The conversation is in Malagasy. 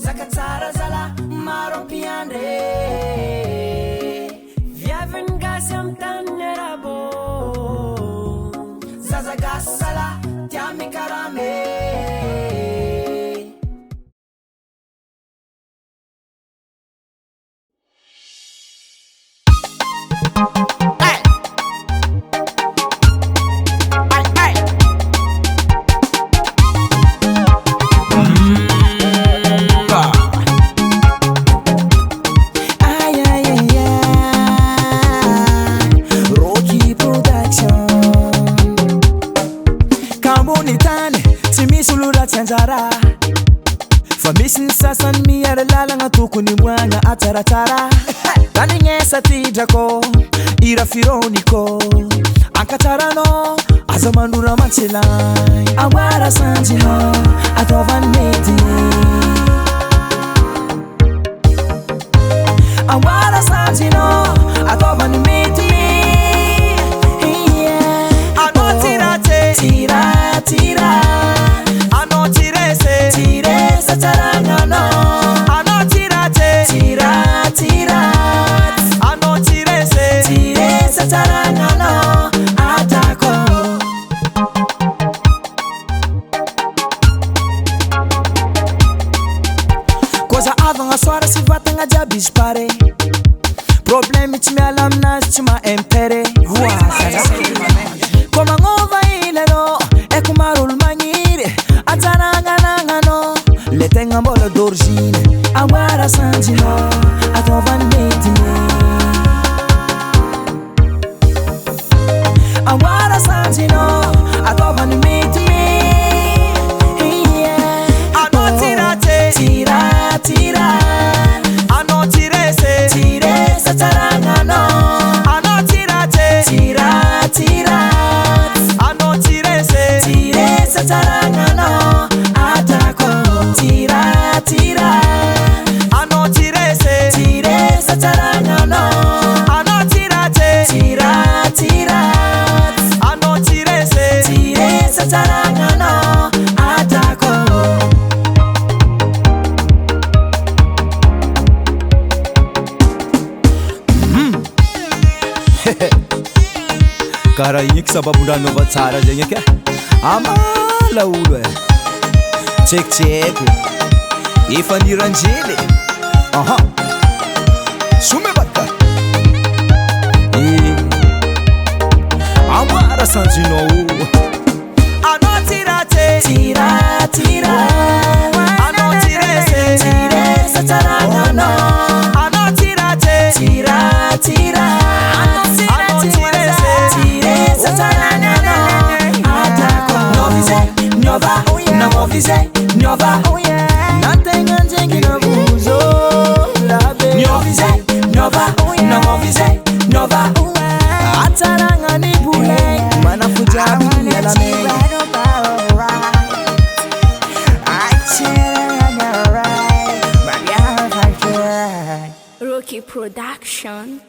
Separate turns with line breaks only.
Zakatsara zala maro piandre Viaven gasam tanerabo Zazagasala tiami karame
Famisin sasan miyar lalanga tukuni mwanga ataratara Tani ngesa tijako ira fironiko Ankatarano azamandura manchilai Awara sanjino atovan meti Awara sanjino atovan meti Ano tirate tira tira Ano tirese tirese tarangano Ano tirate tira tira Ano tirese tirese tarangano Atako Koza avanga swara si vatanga jabis pare Problemi ti me alamnas ti ma empere Koma ngova ilero e kumarul mangire Atananganangano le tenga bola d'origine Awara sanjino atovan metine Awara sanjino atovan metine Ano tirate tira tira Ano tirese tirese tarangano Ano tirate tira tira Ano tirese tirese tarangano Atako tira tira Ano tirese tirese tarangano Ano tirate tira tira Ano tirese tirese tarangano Atako
Kara igny sababunda nova tsara zegny aka amala olo tsekotseko efa niranjely aha some baka amara sanjinao
Ano tirate tira tira Ano tirese tirese tarangano Ano tirate tira tira Ano tirese tirese tarangano Atako Novize, nyova, namovize, nyova Natenga njengi na buzo Nyovize, nyova, namovize, nyova Ataranga ni bule Mana fujabi ya lame
Rookie Production.